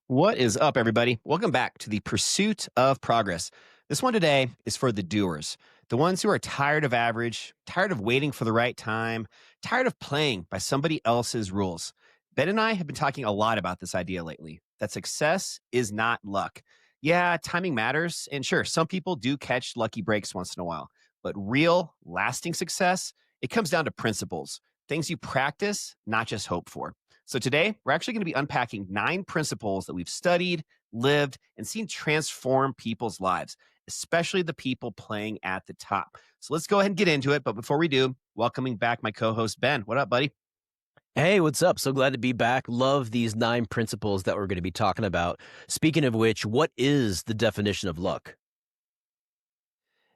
What is up, everybody? Welcome back to the Pursuit of Progress. This one today is for the doers, the ones who are tired of average, tired of waiting for the right time, tired of playing by somebody else's rules. Ben and I have been talking a lot about this idea lately, that success is not luck. Yeah, timing matters, and sure, some people do catch lucky breaks once in a while, but real, lasting success, it comes down to principles, things you practice, not just hope for. So today, we're actually going to be unpacking 9 principles that we've studied, lived, and seen transform people's lives, especially the people playing at the top. So let's go ahead and get into it. But before we do, welcoming back my co-host, Ben. What up, buddy? Hey, what's up? So glad to be back. Love these 9 principles that we're going to be talking about. Speaking of which, what is the definition of luck?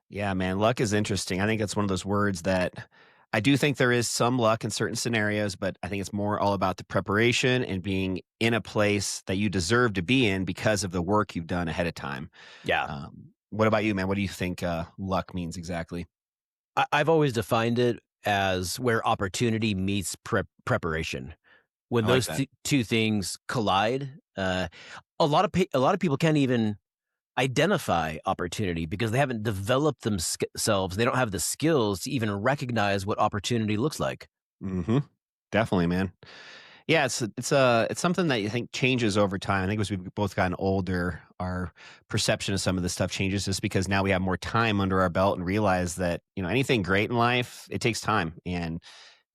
Yeah, man, luck is interesting. I think it's one of those words that I do think there is some luck in certain scenarios, but I think it's more all about the preparation and being in a place that you deserve to be in because of the work you've done ahead of time. Yeah. What about you, man? What do you think luck means exactly? I've always defined it as where opportunity meets preparation. When I like those that. two things collide, a lot of people can't even identify opportunity because they haven't developed themselves. They don't have the skills to even recognize what opportunity looks like. hmm Definitely, man. Yeah, it's something that you think changes over time. I think as we've both gotten older, our perception of some of this stuff changes just because now we have more time under our belt and realize that, anything great in life, it takes time. And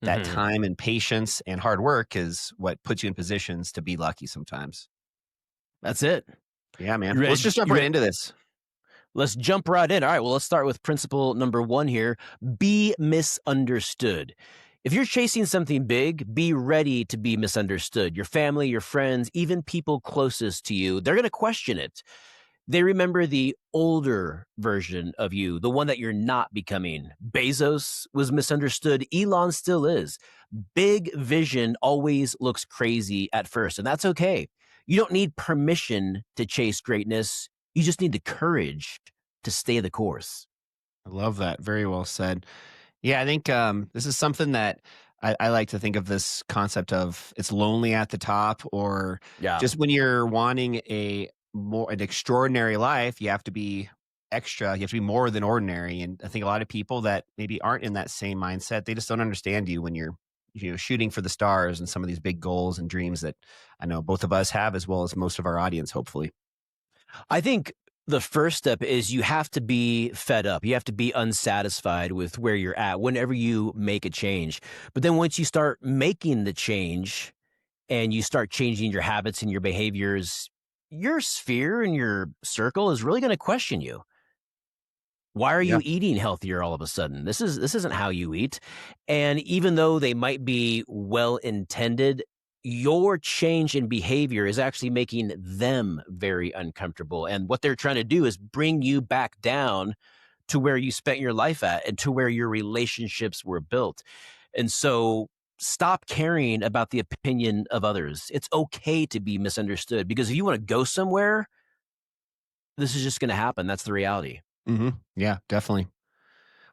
that hmm time and patience and hard work is what puts you in positions to be lucky sometimes. That's it. Yeah, man. You Let's ready? just jump You right ready? into this. Let's jump right in. All right. Well, let's start with principle number 1 here. Be misunderstood. If you're chasing something big, be ready to be misunderstood. Your family, your friends, even people closest to you, they're going to question it. They remember the older version of you, the one that you're not becoming. Bezos was misunderstood. Elon still is. Big vision always looks crazy at first, and that's okay. You don't need permission to chase greatness. You just need the courage to stay the course. I love that. Very well said. Yeah, I think this is something that I like to think of this concept of it's lonely at the top, or Yeah. just when you're wanting an extraordinary life, you have to be extra. You have to be more than ordinary. And I think a lot of people that maybe aren't in that same mindset, they just don't understand you when you're shooting for the stars and some of these big goals and dreams that I know both of us have, as well as most of our audience, hopefully. I think the first step is you have to be fed up. You have to be unsatisfied with where you're at whenever you make a change. But then once you start making the change and you start changing your habits and your behaviors, your sphere and your circle is really going to question you. Why are Yeah. you eating healthier all of a sudden? This isn't how you eat. And even though they might be well intended, your change in behavior is actually making them very uncomfortable. And what they're trying to do is bring you back down to where you spent your life at and to where your relationships were built. And so stop caring about the opinion of others. It's okay to be misunderstood because if you want to go somewhere, this is just going to happen. That's the reality. Yeah, definitely.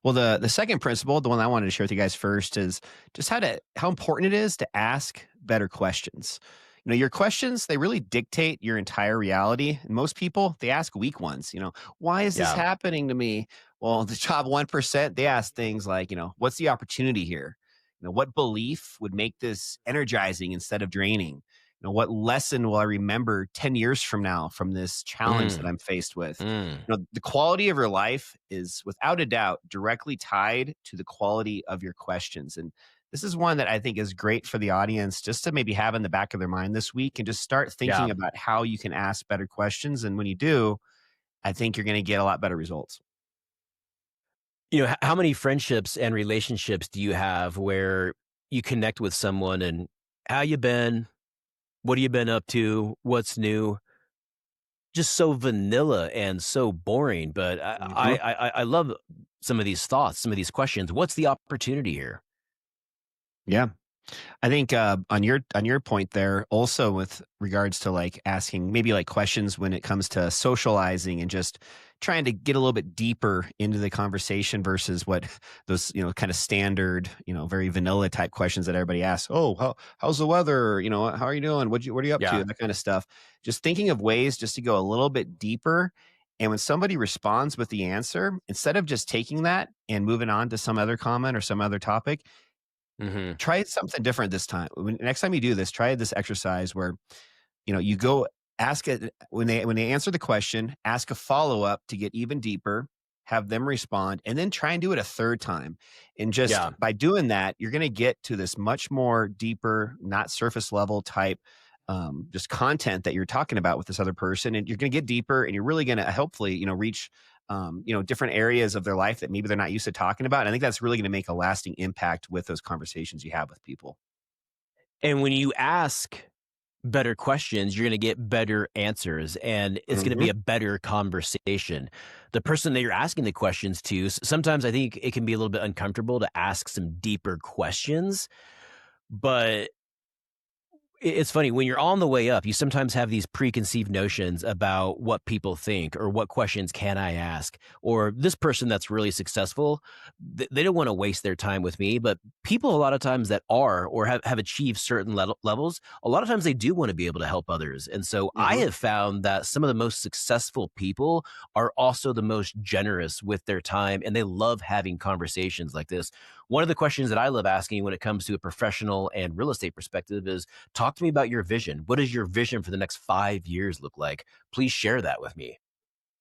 Well, the second principle, the one I wanted to share with you guys first, is just how important it is to ask better questions. Your questions, they really dictate your entire reality. And most people, they ask weak ones. Why is this Yeah. happening to me? Well, the top 1%, they ask things like, what's the opportunity here? What belief would make this energizing instead of draining? What lesson will I remember 10 years from now from this challenge that Mm, I'm faced with? mm. The quality of your life is without a doubt directly tied to the quality of your questions. And this is one that I think is great for the audience just to maybe have in the back of their mind this week and just start Yeah. thinking about how you can ask better questions. And when you do, I think you're going to get a lot better results. How many friendships and relationships do you have where you connect with someone and how you been? What have you been up to? What's new? Just so vanilla and so boring. But Mhm. I love some of these thoughts, some of these questions. What's the opportunity here? Yeah. I think on your point there, also with regards to like asking maybe like questions when it comes to socializing and just trying to get a little bit deeper into the conversation versus what those, kind of standard, very vanilla type questions that everybody asks. Oh, how's the weather? How are you doing? What are you up to? Yeah. That kind of stuff. Just thinking of ways just to go a little bit deeper. And when somebody responds with the answer, instead of just taking that and moving on to some other comment or some other topic, Hmm. try something different this time. Next time you do this, try this exercise where you go ask it when they answer the question, ask a follow-up to get even deeper, have them respond, and then try and do it a third time. And just Yeah. by doing that, you're going to get to this much more deeper, not surface level type just content that you're talking about with this other person. And you're going to get deeper and you're really going to hopefully, reach different areas of their life that maybe they're not used to talking about. And I think that's really going to make a lasting impact with those conversations you have with people. And when you ask better questions, you're going to get better answers and it's going to be Mhm. a better conversation. The person that you're asking the questions to, sometimes I think it can be a little bit uncomfortable to ask some deeper questions, but it's funny when you're on the way up, you sometimes have these preconceived notions about what people think or what questions can I ask, or this person that's really successful, they don't want to waste their time with me. But people, a lot of times that are or have achieved certain levels, a lot of times they do want to be able to help others. And so I Mhm. have found that some of the most successful people are also the most generous with their time and they love having conversations like this. One of the questions that I love asking when it comes to a professional and real estate perspective is, talk to me about your vision. What does your vision for the next 5 years look like? Please share that with me.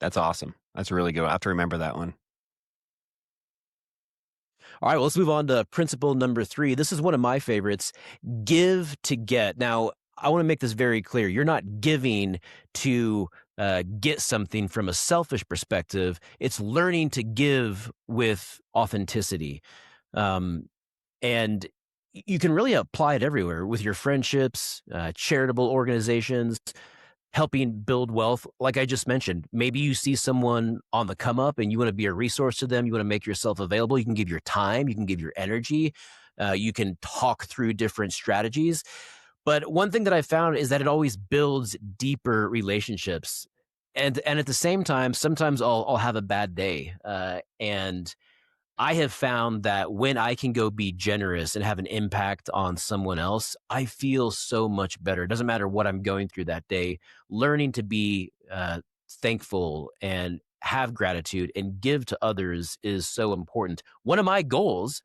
That's awesome. That's a really good one. I have to remember that one. All right, well, let's move on to principle number 3. This is one of my favorites. Give to get. Now, I want to make this very clear. You're not giving to get something from a selfish perspective. It's learning to give with authenticity. Um, and you can really apply it everywhere with your friendships, charitable organizations, helping build wealth. Like I just mentioned, maybe you see someone on the come up and you want to be a resource to them. You want to make yourself available. You can give your time, you can give your energy, you can talk through different strategies. But one thing that I found is that it always builds deeper relationships. And at the same time, sometimes I'll have a bad day, and I have found that when I can go be generous and have an impact on someone else, I feel so much better. It doesn't matter what I'm going through that day. Learning to be thankful and have gratitude and give to others is so important. One of my goals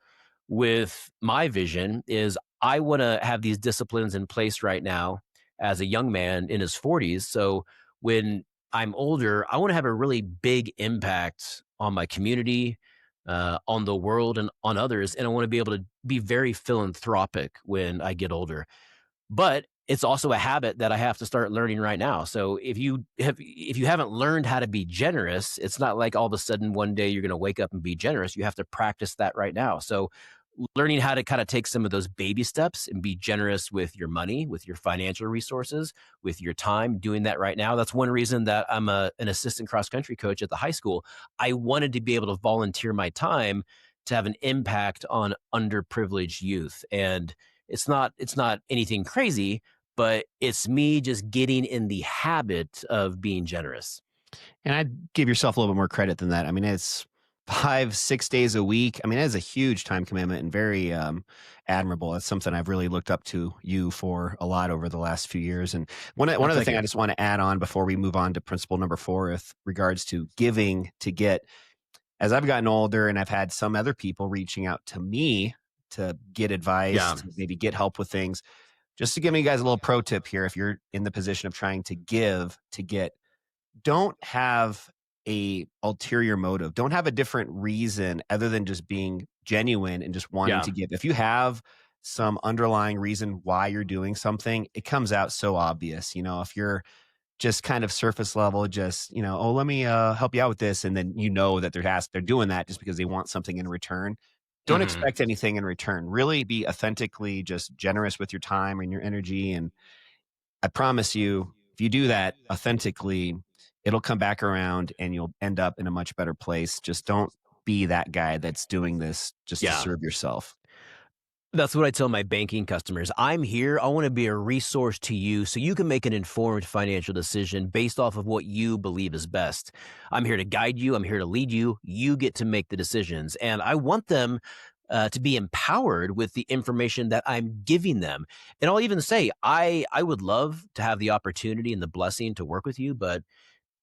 with my vision is I want to have these disciplines in place right now as a young man in his 40s. So when I'm older, I want to have a really big impact on my community, on the world, and on others. And I want to be able to be very philanthropic when I get older. But it's also a habit that I have to start learning right now. So if you haven't learned how to be generous, it's not like all of a sudden one day you're going to wake up and be generous. You have to practice that right now. So learning how to kind of take some of those baby steps and be generous with your money, with your financial resources, with your time, doing that right now. That's one reason that I'm an assistant cross country coach at the high school. I wanted to be able to volunteer my time to have an impact on underprivileged youth. And it's not anything crazy, but it's me just getting in the habit of being generous. And I'd give yourself a little bit more credit than that. I mean, it's 5, 6 days a week. I mean, that is a huge time commitment and very admirable. That's something I've really looked up to you for a lot over the last few years. And one other Thank thing I you. just want to add on before we move on to principle number 4 with regards to giving to get. As I've gotten older and I've had some other people reaching out to me to get advice, Yeah. to maybe get help with things, just to give you guys a little pro tip here, if you're in the position of trying to give to get, don't have a ulterior motive. Don't have a different reason other than just being genuine and just wanting Yeah. to give. If you have some underlying reason why you're doing something, it comes out so obvious. If you're just kind of surface level, just, oh, let me help you out with this. And then that they're doing that just because they want something in return. Don't Hmm. expect anything in return. Really be authentically just generous with your time and your energy. And I promise you, if you do that authentically, it'll come back around and you'll end up in a much better place. Just don't be that guy that's doing this just to Yeah. serve yourself. That's what I tell my banking customers. I'm here. I want to be a resource to you so you can make an informed financial decision based off of what you believe is best. I'm here to guide you. I'm here to lead you. You get to make the decisions. And I want them to be empowered with the information that I'm giving them. And I'll even say, I would love to have the opportunity and the blessing to work with you. But,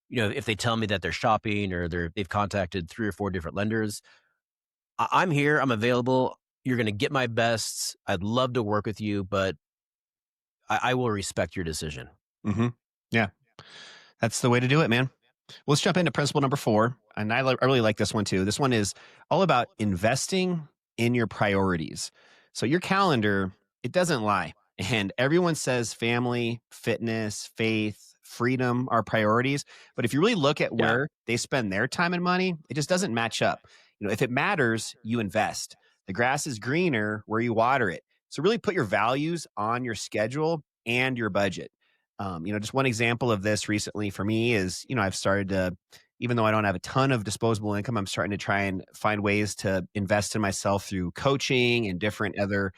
if they tell me that they're shopping or they've contacted 3 or 4 different lenders, I'm here. I'm available. You're going to get my best. I'd love to work with you, but I will respect your decision. Hmm. Yeah, that's the way to do it, man. Let's jump into principle number 4. And I really like this one too. This one is all about investing in your priorities. So your calendar, it doesn't lie. And everyone says family, fitness, faith, freedom are priorities. But if you really look at Yeah. where they spend their time and money, it just doesn't match up. If it matters, you invest. The grass is greener where you water it. So really put your values on your schedule and your budget. Just one example of this recently for me is, I've started to, even though I don't have a ton of disposable income, I'm starting to try and find ways to invest in myself through coaching and different other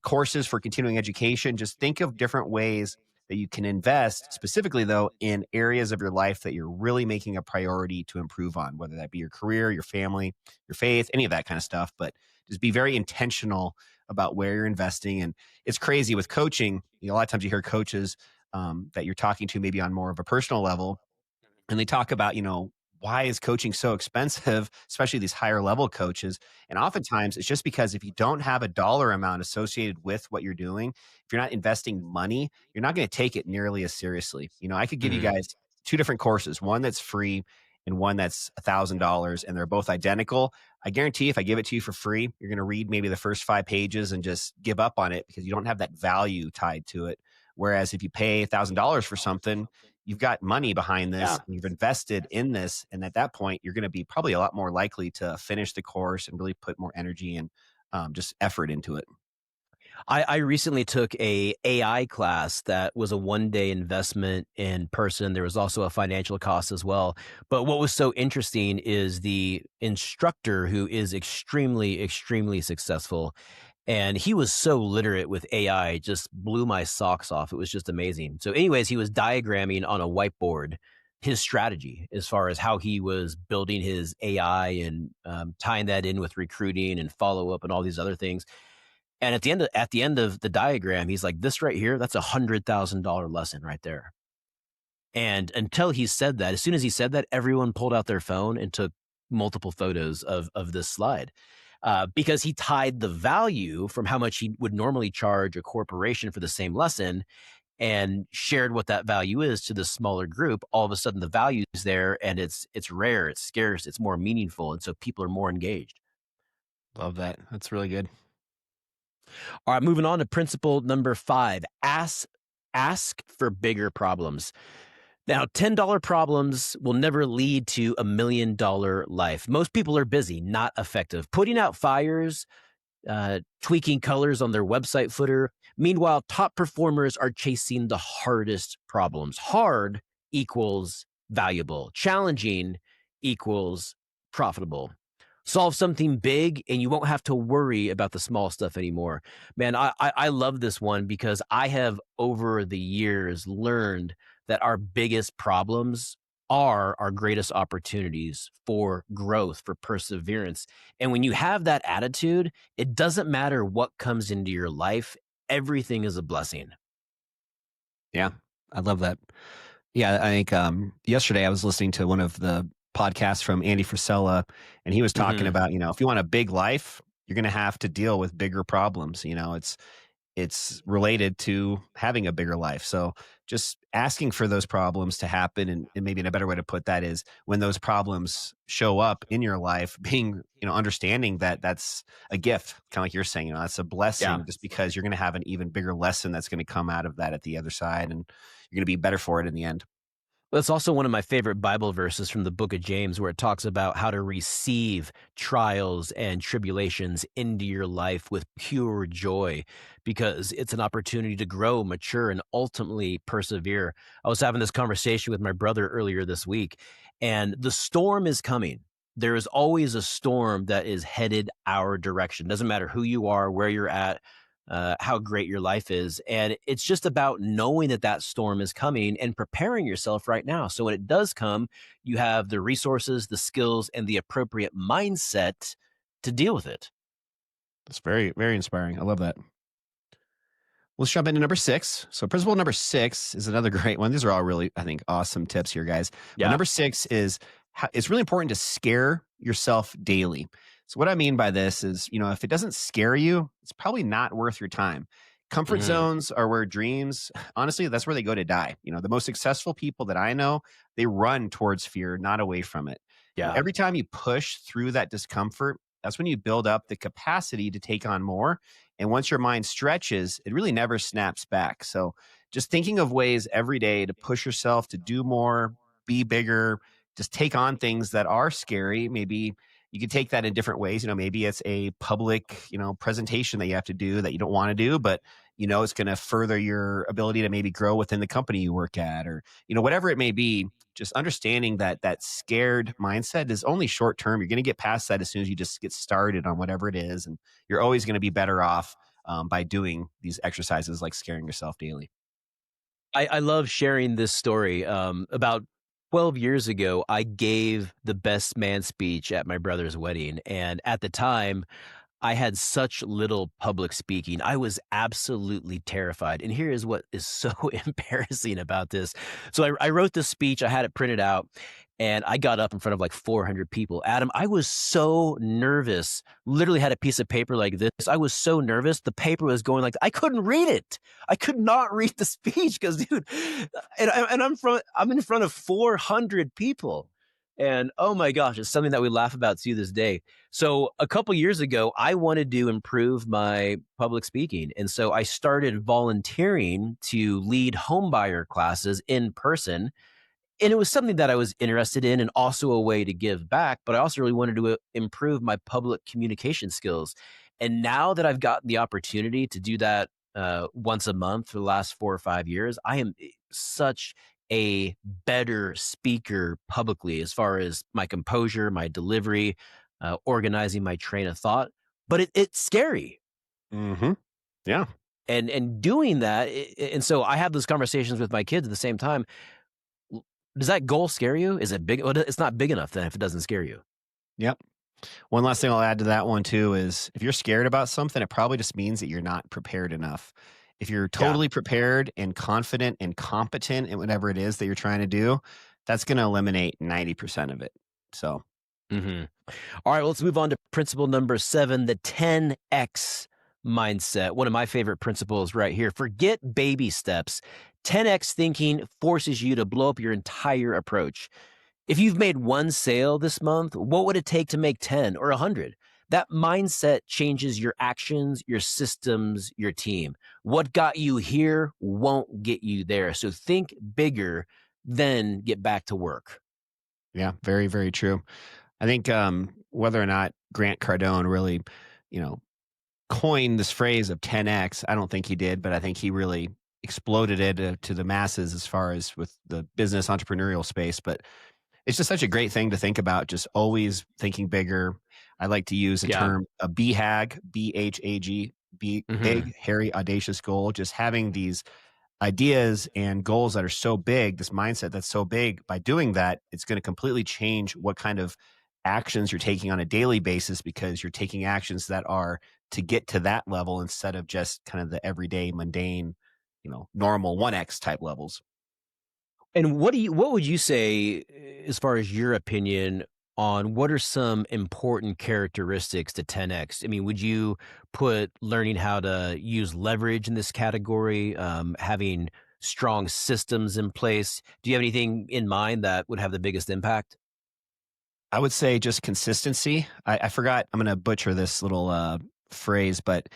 courses for continuing education. Just think of different ways that you can invest, specifically though, in areas of your life that you're really making a priority to improve on, whether that be your career, your family, your faith, any of that kind of stuff. But just be very intentional about where you're investing. And it's crazy with coaching. A lot of times you hear coaches that you're talking to maybe on more of a personal level. And they talk about, why is coaching so expensive, especially these higher level coaches? And oftentimes it's just because if you don't have a dollar amount associated with what you're doing, if you're not investing money, you're not going to take it nearly as seriously. I could give you Mhm. guys 2 different courses, one that's free and one that's $1,000, and they're both identical. I guarantee if I give it to you for free, you're going to read maybe the first 5 pages and just give up on it because you don't have that value tied to it. Whereas if you pay $1,000 for something, you've got money behind this, Yeah. and you've invested in this. And at that point, you're going to be probably a lot more likely to finish the course and really put more energy and just effort into it. I recently took a AI class that was a 1-day investment in person. There was also a financial cost as well. But what was so interesting is the instructor, who is extremely, extremely successful, and he was so literate with AI, just blew my socks off. It was just amazing. So, anyways, he was diagramming on a whiteboard his strategy as far as how he was building his AI and tying that in with recruiting and follow up and all these other things. And at the end of the diagram, he's like, "This right here, that's $100,000 lesson right there." And until he said that, as soon as he said that, everyone pulled out their phone and took multiple photos of this slide, because he tied the value from how much he would normally charge a corporation for the same lesson and shared what that value is to this smaller group. All of a sudden, the value is there, and it's rare, it's scarce, it's more meaningful, and so people are more engaged. Love that. That's really good. All right, moving on to principle number 5. Ask for bigger problems. Now, $10 problems will never lead to $1 million life. Most people are busy, not effective, putting out fires, tweaking colors on their website footer. Meanwhile, top performers are chasing the hardest problems. Hard equals valuable. Challenging equals profitable. Solve something big and you won't have to worry about the small stuff anymore. Man, I love this one because I have over the years learned that our biggest problems are our greatest opportunities for growth, for perseverance. And when you have that attitude, it doesn't matter what comes into your life, everything is a blessing. Yeah, I love that. Yeah, I think yesterday I was listening to one of the podcasts from Andy Frisella, and he was talking Mhm. about, if you want a big life, you're going to have to deal with bigger problems. It's related to having a bigger life. So just asking for those problems to happen, and maybe in a better way to put that is when those problems show up in your life, being, understanding that that's a gift, kind of like you're saying, that's a Yeah. blessing just because you're going to have an even bigger lesson that's going to come out of that at the other side. And you're going to be better for it in the end. That's also one of my favorite Bible verses from the book of James, where it talks about how to receive trials and tribulations into your life with pure joy, because it's an opportunity to grow, mature, and ultimately persevere. I was having this conversation with my brother earlier this week, and the storm is coming. there is always a storm that is headed our direction. Doesn't matter who you are, where you're at, how great your life is. And it's just about knowing that that storm is coming and preparing yourself right now. So when it does come, you have the resources, the skills, and the appropriate mindset to deal with it. That's very, very inspiring. I love that. Let's jump into number 6. So, principle number 6 is another great one. These are all really, I think, awesome tips here, guys. But Yeah. number 6 is it's really important to scare yourself daily. So, what I mean by this is, if it doesn't scare you, it's probably not worth your time. Comfort Mhm. zones are where dreams, honestly, that's where they go to die. The most successful people that I know, they run towards fear, not away from it. Yeah. Every time you push through that discomfort, that's when you build up the capacity to take on more. And once your mind stretches, it really never snaps back. So just thinking of ways every day to push yourself to do more, be bigger, just take on things that are scary. Maybe you could take that in different ways. Maybe it's a public, presentation that you have to do that you don't want to do, but it's going to further your ability to maybe grow within the company you work at, or, whatever it may be. Just understanding that that scared mindset is only short term. You're going to get past that as soon as you just get started on whatever it is. And you're always going to be better off by doing these exercises like scaring yourself daily. I love sharing this story. About 12 years ago, I gave the best man speech at my brother's wedding. And at the time, I had such little public speaking. I was absolutely terrified. And here is what is so embarrassing about this. So I wrote this speech, I had it printed out, and I got up in front of like 400 people. Adam, I was so nervous. Literally had a piece of paper like this. I was so nervous. The paper was going like, I couldn't read it. I could not read the speech because, dude, I'm in front of 400 people. And oh my gosh, it's something that we laugh about to this day. So a couple years ago, I wanted to improve my public speaking. And so I started volunteering to lead homebuyer classes in person. And it was something that I was interested in and also a way to give back. But I also really wanted to improve my public communication skills. And now that I've gotten the opportunity to do that once a month for the last 4 or 5 years, I am such a better speaker publicly as far as my composure, my delivery, organizing my train of thought, but it's scary. Hmm. Yeah. And doing that, and so I have those conversations with my kids at the same time. Does that goal scare you? Is it big? Well, it's not big enough then if it doesn't scare you. Yep. One last thing I'll add to that one too is if you're scared about something, it probably just means that you're not prepared enough. If you're Yeah. totally prepared and confident and competent in whatever it is that you're trying to do, that's going to eliminate 90% of it. So, Hmm. All right, well, let's move on to principle number 7, the 10x mindset. One of my favorite principles right here. Forget baby steps. 10x thinking forces you to blow up your entire approach. If you've made one sale this month, what would it take to make 10 or 100? That mindset changes your actions, your systems, your team. What got you here won't get you there. So think bigger, then get back to work. yeah, very, very true. I think whether or not Grant Cardone really, you know, coined this phrase of 10x, I don't think he did, but I think he really exploded it to the masses as far as with the business entrepreneurial space. But it's just such a great thing to think about, just always thinking bigger. I like to use the Yeah. term a BHAG, BHAG, Hmm. big, hairy, audacious goal. Just having these ideas and goals that are so big, this mindset that's so big, by doing that, it's going to completely change what kind of actions you're taking on a daily basis because you're taking actions that are to get to that level instead of just kind of the everyday mundane, normal 1x type levels. And what would you say as far as your opinion on what are some important characteristics to 10x? I mean, would you put learning how to use leverage in this category, having strong systems in place? Do you have anything in mind that would have the biggest impact? I would say just consistency. I forgot, I'm going to butcher this little phrase, but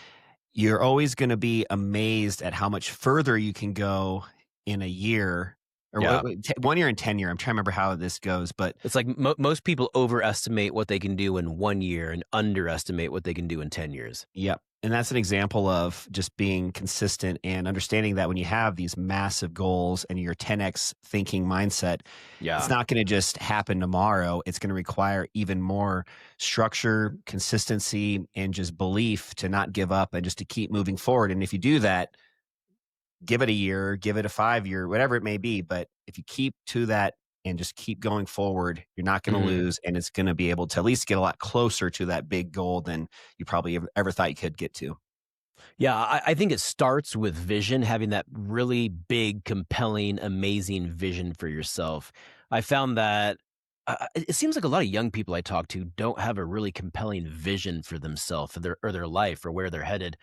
you're always going to be amazed at how much further you can go in a year or Yeah. 1 year and 10 year. I'm trying to remember how this goes, but It's like most people overestimate what they can do in 1 year and underestimate what they can do in 10 years. yep. And that's an example of just being consistent and understanding that when you have these massive goals and your 10x thinking mindset, it's Yeah. not going to just happen tomorrow. It's going to require even more structure, consistency, and just belief to not give up and just to keep moving forward. And if you do that, give it a year, give it a 5 year, whatever it may be. But if you keep to that and just keep going forward, you're not going to Mhm. lose. And it's going to be able to at least get a lot closer to that big goal than you probably ever thought you could get to. Yeah, I think it starts with vision, having that really big, compelling, amazing vision for yourself. I found that it seems like a lot of young people I talk to don't have a really compelling vision for themselves or their life or where they're headed.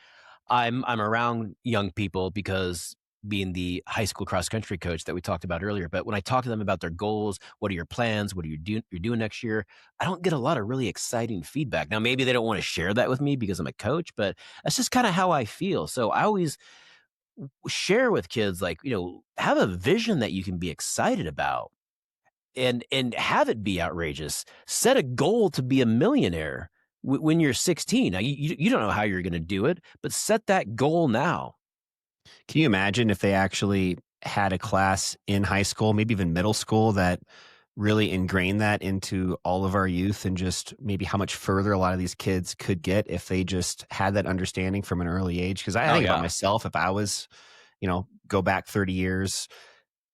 I'm around young people because being the high school cross country coach that we talked about earlier, but when I talk to them about their goals, what are your plans, what are you're doing next year, I don't get a lot of really exciting feedback. Now maybe they don't want to share that with me because I'm a coach, but that's just kind of how I feel. So I always share with kids like, have a vision that you can be excited about and have it be outrageous. Set a goal to be a millionaire when you're 16. Now, you don't know how you're going to do it, but set that goal now. Can you imagine if they actually had a class in high school, maybe even middle school, that really ingrained that into all of our youth and just maybe how much further a lot of these kids could get if they just had that understanding from an early age? Because I Oh, think about yeah. myself, if I was, go back 30 years,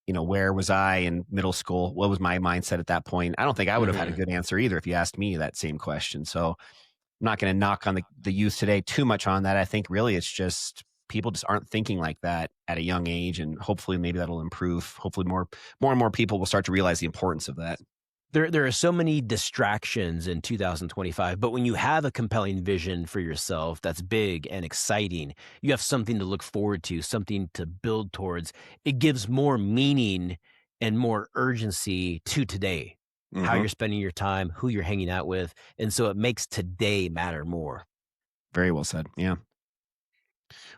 where was I in middle school? What was my mindset at that point? I don't think I would have had a Mhm. good answer either if you asked me that same question. So I'm not going to knock on the youth today too much on that. I think really it's just people just aren't thinking like that at a young age, and hopefully maybe that'll improve. Hopefully more and more people will start to realize the importance of that. There are so many distractions in 2025, but when you have a compelling vision for yourself that's big and exciting, you have something to look forward to, something to build towards. It gives more meaning and more urgency to today, how Hmm. you're spending your time, who you're hanging out with, and so it makes today matter more. Very well said. Yeah.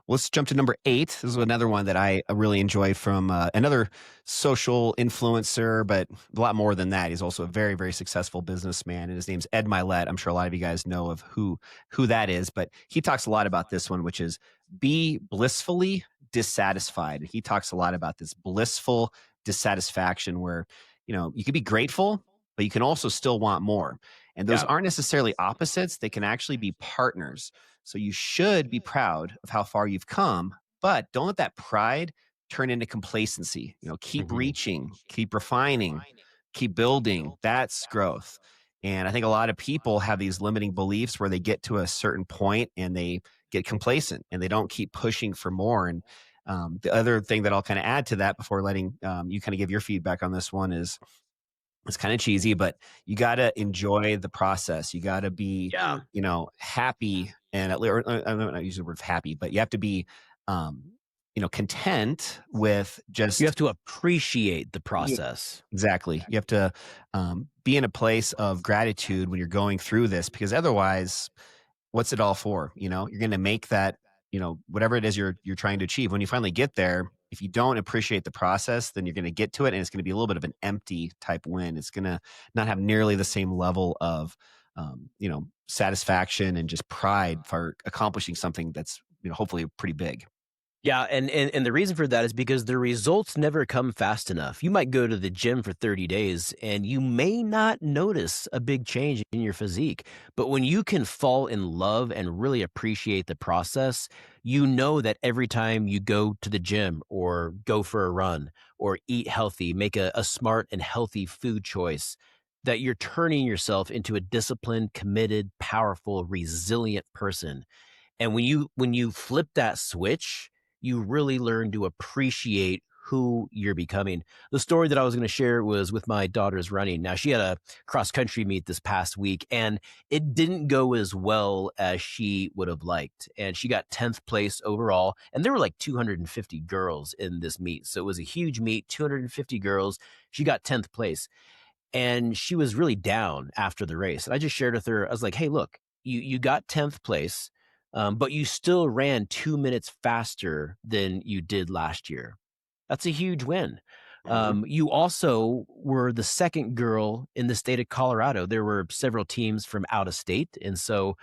Let's jump to number 8. This is another one that I really enjoy from another social influencer, but a lot more than that. He's also a very, very successful businessman, and his name's Ed Milet. I'm sure a lot of you guys know of who that is, but he talks a lot about this one, which is be blissfully dissatisfied. He talks a lot about this blissful dissatisfaction, where you can be grateful, but you can also still want more. And those Yeah. aren't necessarily opposites; they can actually be partners. So you should be proud of how far you've come, but don't let that pride turn into complacency. Keep Mhm. reaching, keep refining, keep building. That's growth. And I think a lot of people have these limiting beliefs where they get to a certain point and they get complacent and they don't keep pushing for more. And the other thing that I'll kind of add to that before letting you kind of give your feedback on this one is it's kind of cheesy, but you got to enjoy the process. You got to be, Yeah. happy, and I'm not using the word happy, but you have to be, um, content with You just have to appreciate the yeah, process. exactly. You have to be in a place of gratitude when you're going through this, because otherwise, what's it all for? You're going to make that, whatever it is you're trying to achieve. When you finally get there, if you don't appreciate the process, then you're going to get to it and it's going to be a little bit of an empty type win. It's going to not have nearly the same level of, satisfaction and just pride for accomplishing something that's, hopefully pretty big. Yeah, and the reason for that is because the results never come fast enough. You might go to the gym for 30 days and you may not notice a big change in your physique. But when you can fall in love and really appreciate the process, you know that every time you go to the gym or go for a run or eat healthy, make a smart and healthy food choice, that you're turning yourself into a disciplined, committed, powerful, resilient person. And when you flip that switch, you really learn to appreciate who you're becoming. The story that I was going to share was with my daughter's running. Now, she had a cross country meet this past week, and it didn't go as well as she would have liked. And she got 10th place overall. And there were like 250 girls in this meet. So it was a huge meet, 250 girls. She got 10th place. And she was really down after the race. And I just shared with her, I was like, hey, look, you got 10th place, but you still ran 2 minutes faster than you did last year. That's a huge win. Mhm. You also were the second girl in the state of Colorado. There were several teams from out of state, and so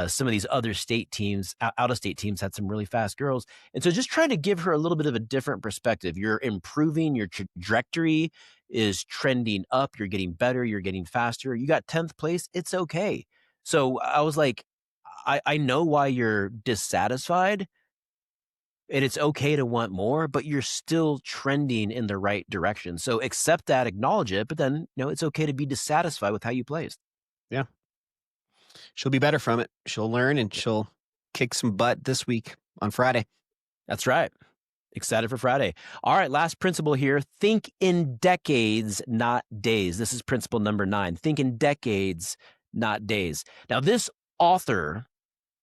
some of these other state teams, out of state teams, had some really fast girls. And so, just trying to give her a little bit of a different perspective. You're improving. Your trajectory is trending up. You're getting better. You're getting faster. You got 10th place. It's okay. So I was like, I know why you're dissatisfied, and it's okay to want more, but you're still trending in the right direction. So accept that, acknowledge it, but then, it's okay to be dissatisfied with how you placed. Yeah. She'll be better from it. She'll learn and she'll kick some butt this week on Friday. That's right. Excited for Friday. All right, last principle here. Think in decades, not days. This is principle number 9. Think in decades, not days. Now, this author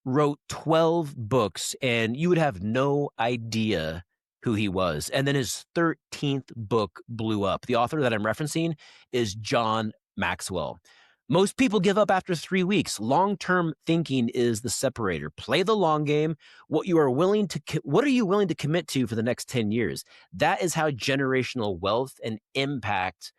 wrote 12 books, and you would have no idea who he was. And then his 13th book blew up. The author that I'm referencing is John Maxwell. Most people give up after 3 weeks. Long-term thinking is the separator. Play the long game. What are you willing to commit to for the next 10 years? That is how generational wealth and impact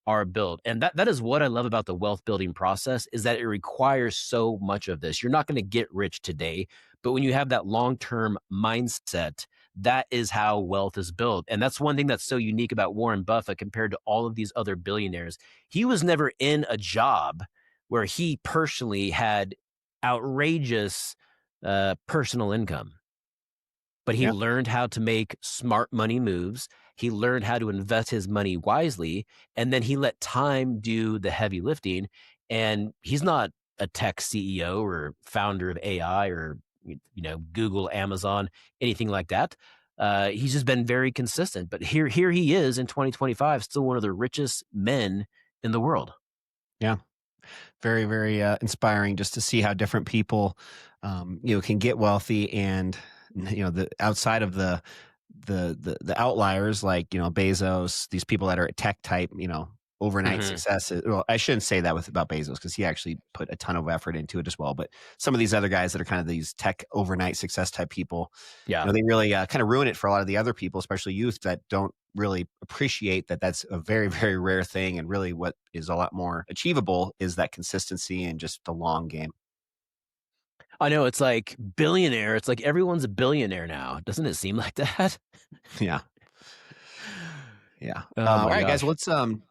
are built. And that is what I love about the wealth building process, is that it requires so much of this. You're not going to get rich today, but when you have that long-term mindset, that is how wealth is built. And that's one thing that's so unique about Warren Buffett compared to all of these other billionaires. He was never in a job where he personally had outrageous personal income, but he Yeah. learned how to make smart money moves. He learned how to invest his money wisely, and then he let time do the heavy lifting. And he's not a tech CEO or founder of AI or Google, Amazon, anything like that. He's just been very consistent. But here he is in 2025, still one of the richest men in the world. Yeah. Very, very inspiring just to see how different people, can get wealthy and, the outside of the outliers like, Bezos, these people that are tech type, overnight Mhm. successes. Well, I shouldn't say that about Bezos because he actually put a ton of effort into it as well. But some of these other guys that are kind of these tech overnight success type people, Yeah. they really kind of ruin it for a lot of the other people, especially youth that don't really appreciate that that's a very, very rare thing. And really what is a lot more achievable is that consistency and just the long game. I know, it's like billionaire. It's like everyone's a billionaire now. Doesn't it seem like that? Yeah. Yeah. Oh All my right, guys. gosh.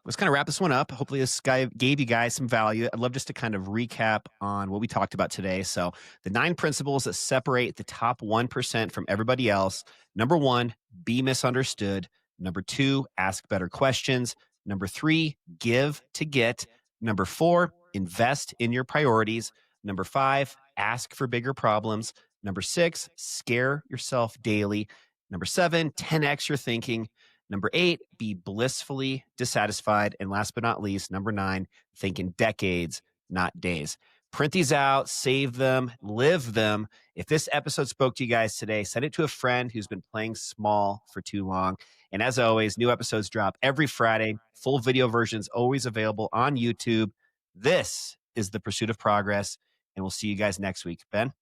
Let's kind of wrap this one up. Hopefully, this guy gave you guys some value. I'd love just to kind of recap on what we talked about today. So, the 9 principles that separate the top 1% from everybody else. Number 1, be misunderstood. Number 2, ask better questions. Number 3, give to get. Number 4, invest in your priorities. Number 5, ask for bigger problems. Number 6, scare yourself daily. Number 7, 10x your thinking. Number 8, be blissfully dissatisfied. And last but not least, number 9, think in decades, not days. Print these out, save them, live them. If this episode spoke to you guys today, send it to a friend who's been playing small for too long. And as always, new episodes drop every Friday. Full video versions always available on YouTube. This is The Pursuit of Progress, and we'll see you guys next week. Ben?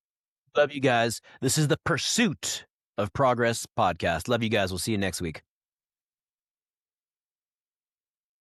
Love you guys. This is the Pursuit of Progress podcast. Love you guys. We'll see you next week.